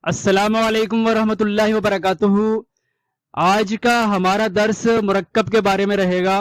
السلام علیکم ورحمۃ اللہ وبرکاتہ۔ آج کا ہمارا درس مرکب کے بارے میں رہے گا۔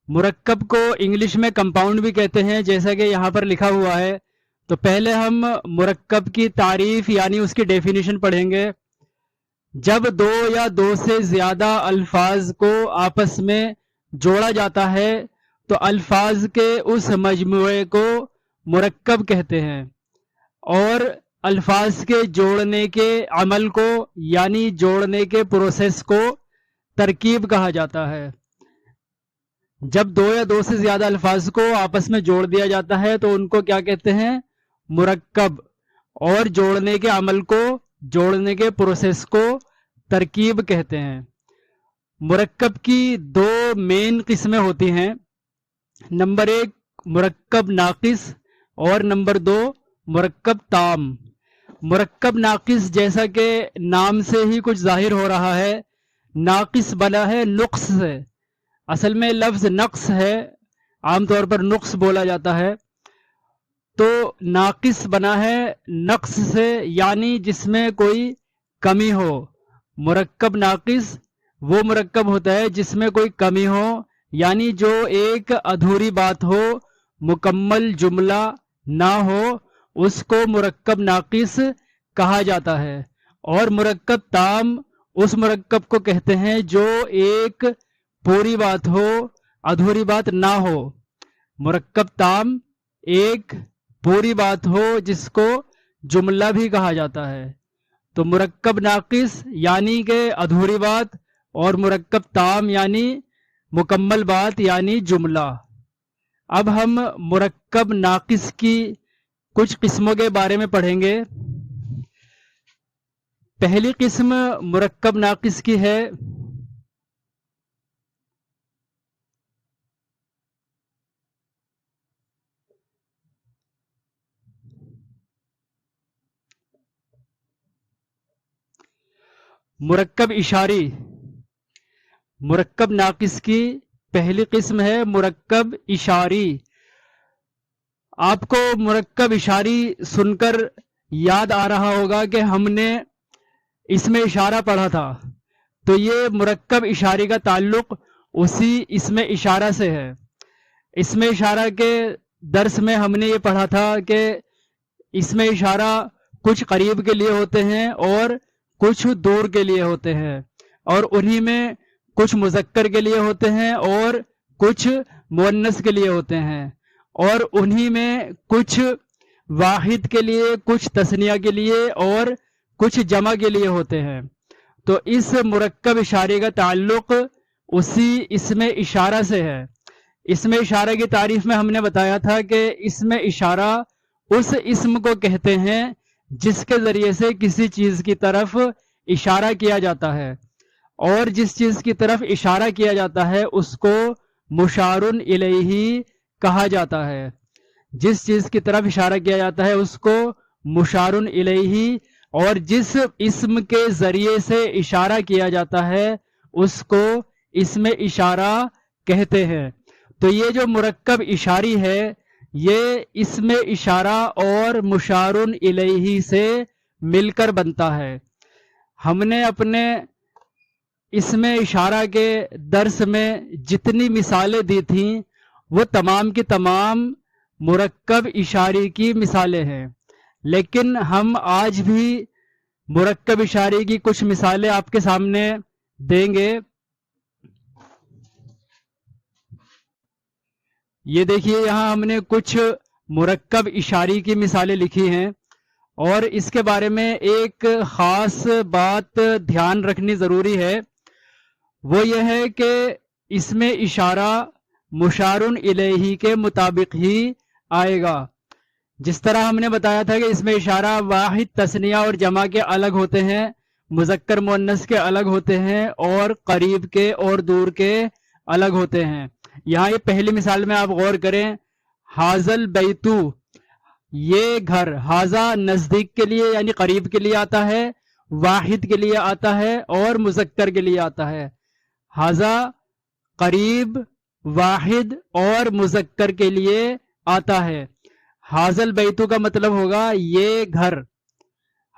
مرکب کو انگلش میں کمپاؤنڈ بھی کہتے ہیں، جیسا کہ یہاں پر لکھا ہوا ہے۔ تو پہلے ہم مرکب کی تعریف یعنی اس کی ڈیفینیشن پڑھیں گے۔ جب دو یا دو سے زیادہ الفاظ کو آپس میں جوڑا جاتا ہے تو الفاظ کے اس مجموعے کو مرکب کہتے ہیں، اور الفاظ کے جوڑنے کے عمل کو یعنی جوڑنے کے پروسیس کو ترکیب کہا جاتا ہے۔ جب دو یا دو سے زیادہ الفاظ کو آپس میں جوڑ دیا جاتا ہے تو ان کو کیا کہتے ہیں؟ مرکب، اور جوڑنے کے عمل کو، جوڑنے کے پروسیس کو ترکیب کہتے ہیں۔ مرکب کی دو مین قسمیں ہوتی ہیں۔ نمبر ایک مرکب ناقص اور نمبر دو مرکب تام۔ مرکب ناقص جیسا کہ نام سے ہی کچھ ظاہر ہو رہا ہے، ناقص بنا ہے نقص سے۔ اصل میں لفظ نقص ہے، عام طور پر نقص بولا جاتا ہے، تو ناقص بنا ہے نقص سے، یعنی جس میں کوئی کمی ہو۔ مرکب ناقص وہ مرکب ہوتا ہے جس میں کوئی کمی ہو، یعنی جو ایک ادھوری بات ہو، مکمل جملہ نہ ہو، اس کو مرکب ناقص کہا جاتا ہے۔ اور مرکب تام اس مرکب کو کہتے ہیں جو ایک پوری بات ہو، ادھوری بات نہ ہو۔ مرکب تام ایک پوری بات ہو جس کو جملہ بھی کہا جاتا ہے۔ تو مرکب ناقص یعنی کہ ادھوری بات، اور مرکب تام یعنی مکمل بات یعنی جملہ۔ اب ہم مرکب ناقص کی کچھ قسموں کے بارے میں پڑھیں گے۔ پہلی قسم مرکب ناقص کی ہے مرکب اشاری۔ مرکب ناقص کی پہلی قسم ہے مرکب اشاری۔ آپ کو مرکب اشاری سن کر یاد آ رہا ہوگا کہ ہم نے اس میں اشارہ پڑھا تھا، تو یہ مرکب اشاری کا تعلق اسی اسم اشارہ سے ہے۔ اسم اشارہ کے درس میں ہم نے یہ پڑھا تھا کہ اسم اشارہ کچھ قریب کے لیے ہوتے ہیں اور کچھ دور کے لیے ہوتے ہیں، اور انہی میں کچھ مذکر کے لیے ہوتے ہیں اور کچھ مؤنث کے لیے ہوتے ہیں، اور انہی میں کچھ واحد کے لیے، کچھ تثنیہ کے لیے اور کچھ جمع کے لیے ہوتے ہیں۔ تو اس مرکب اشارے کا تعلق اسی اسم اشارہ سے ہے۔ اسم اشارہ کی تعریف میں ہم نے بتایا تھا کہ اسم اشارہ اس اسم کو کہتے ہیں جس کے ذریعے سے کسی چیز کی طرف اشارہ کیا جاتا ہے، اور جس چیز کی طرف اشارہ کیا جاتا ہے اس کو مشار الیہ کہا جاتا ہے۔ جس چیز کی طرف اشارہ کیا جاتا ہے اس کو مشار الیہ، اور جس اسم کے ذریعے سے اشارہ کیا جاتا ہے اس کو اسم اشارہ کہتے ہیں۔ تو یہ جو مرکب اشاری ہے یہ اسم اشارہ اور مشار الیہ سے مل کر بنتا ہے۔ ہم نے اپنے اسم اشارہ کے درس میں جتنی مثالیں دی تھیں وہ تمام کی تمام مرکب اشاری کی مثالیں ہیں، لیکن ہم آج بھی مرکب اشاری کی کچھ مثالیں آپ کے سامنے دیں گے۔ یہ دیکھیے یہاں ہم نے کچھ مرکب اشاری کی مثالیں لکھی ہیں، اور اس کے بارے میں ایک خاص بات دھیان رکھنی ضروری ہے، وہ یہ ہے کہ اسم اشارہ مشار الیہ کے مطابق ہی آئے گا۔ جس طرح ہم نے بتایا تھا کہ اس میں اشارہ واحد، تثنیہ اور جمع کے الگ ہوتے ہیں، مذکر مؤنث کے الگ ہوتے ہیں، اور قریب کے اور دور کے الگ ہوتے ہیں۔ یہاں یہ پہلی مثال میں آپ غور کریں، حاضل بیتو، یہ گھر، حاضہ نزدیک کے لیے یعنی قریب کے لیے آتا ہے، واحد کے لیے آتا ہے اور مذکر کے لیے آتا ہے۔ حاضہ قریب، واحد اور مذکر کے لیے آتا ہے۔ حاضل بیتو کا مطلب ہوگا یہ گھر،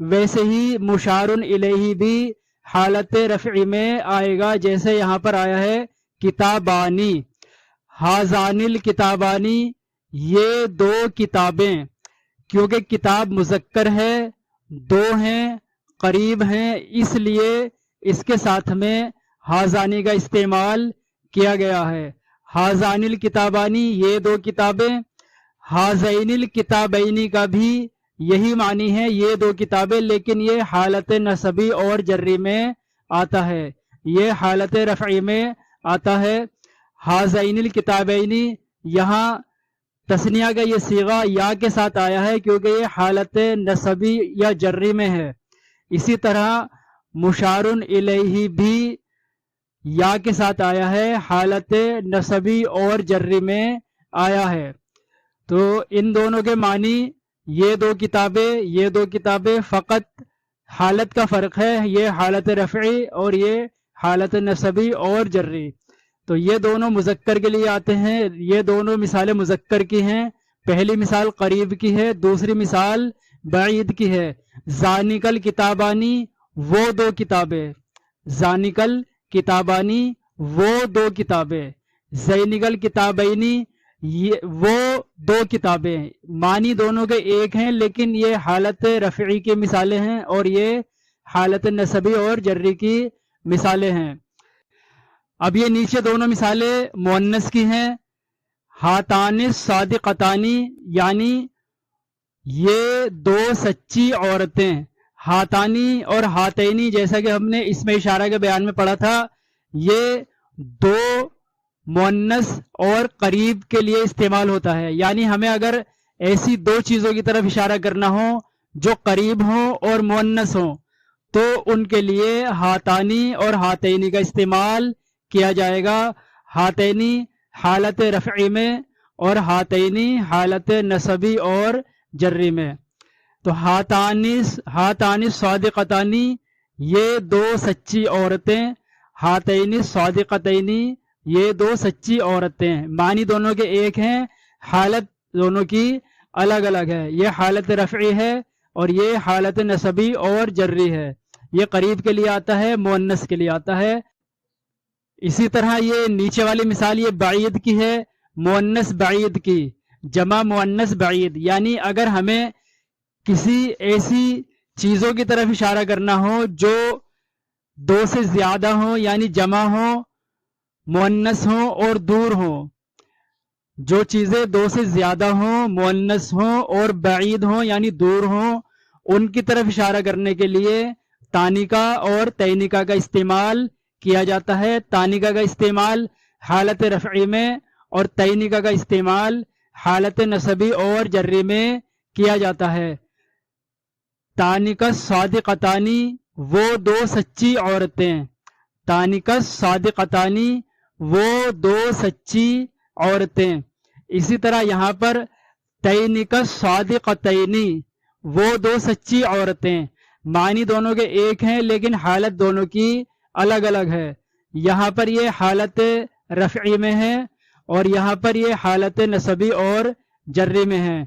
ویسے ہی مشارن الیہ بھی حالت رفعی میں آئے گا، جیسے یہاں پر آیا ہے کتابانی، ہازان الکتابانی، یہ دو کتابیں، کیونکہ کتاب مذکر ہے، دو ہیں، قریب ہیں، اس لیے اس کے ساتھ میں ہازانی کا استعمال کیا گیا ہے۔ ہازان الکتابانی، یہ دو کتابیں، ہازین الکتابینی کا بھی یہی معنی ہے، یہ دو کتابیں، لیکن یہ حالت نصبی اور جری میں آتا ہے، یہ حالت رفعی میں آتا ہے۔ ہازین الکتابینی، یہاں تثنیہ کا یہ صیغہ یا کے ساتھ آیا ہے کیونکہ یہ حالت نصبی یا جری میں ہے۔ اسی طرح مشارن الیہ بھی یا کے ساتھ آیا ہے، حالت نصبی اور جری میں آیا ہے۔ تو ان دونوں کے معنی یہ دو کتابیں فقط حالت کا فرق ہے، یہ حالت رفعی اور یہ حالت نصبی اور جری۔ تو یہ دونوں مذکر کے لیے آتے ہیں، یہ دونوں مثالیں مذکر کی ہیں، پہلی مثال قریب کی ہے، دوسری مثال بعید کی ہے۔ زانکل کتابانی، وہ دو کتابیں، زانکل کتابانی، وہ دو کتابیں، زینکل کتابینی، وہ دو کتابیں، معنی دونوں کے ایک ہیں، لیکن یہ حالت رفعی کی مثالیں ہیں اور یہ حالت نصبی اور جری کی مثالیں ہیں۔ اب یہ نیچے دونوں مثالیں مؤنث کی ہیں۔ ہاتان صادقتانی، یعنی یہ دو سچی عورتیں، ہاتانی اور ہاتینی، جیسا کہ ہم نے اس میں اشارہ کے بیان میں پڑھا تھا، یہ دو مؤنث اور قریب کے لیے استعمال ہوتا ہے، یعنی ہمیں اگر ایسی دو چیزوں کی طرف اشارہ کرنا ہو جو قریب ہوں اور مؤنث ہوں تو ان کے لیے ہاتانی اور ہاتینی کا استعمال کیا جائے گا، ہاتینی حالت رفعی میں اور ہاتینی حالت نصبی اور جری میں۔ تو ہاتانی صادقتانی، یہ دو سچی عورتیں، ہاتینی صادقتینی، یہ دو سچی عورتیں، معنی دونوں کے ایک ہیں، حالت دونوں کی الگ الگ ہے، یہ حالت رفعی ہے اور یہ حالت نصبی اور جری ہے، یہ قریب کے لیے آتا ہے، مؤنث کے لیے آتا ہے۔ اسی طرح یہ نیچے والی مثال یہ بعید کی ہے، مؤنث بعید کی، جمع مؤنث بعید، یعنی اگر ہمیں کسی ایسی چیزوں کی طرف اشارہ کرنا ہو جو دو سے زیادہ ہوں، یعنی جمع ہوں، مؤنث ہوں اور دور ہوں، جو چیزیں دو سے زیادہ ہوں، مؤنث ہوں اور بعید ہوں یعنی دور ہوں، ان کی طرف اشارہ کرنے کے لیے تانیکا اور تینیکا کا استعمال کیا جاتا ہے۔ تانیکا کا استعمال حالت رفعی میں اور تینیکا کا استعمال حالت نصبی اور جری میں کیا جاتا ہے۔ تانیکا صادقتانی، وہ دو سچی عورتیں، تانیکا صادقتانی، وہ دو سچی عورتیں۔ اسی طرح یہاں پر تینیکا صادقتینی، وہ دو سچی عورتیں، معنی دونوں کے ایک ہیں لیکن حالت دونوں کی الگ الگ ہے، یہاں پر یہ حالت رفعی میں ہے اور یہاں پر یہ حالت نصبی اور جری میں ہے۔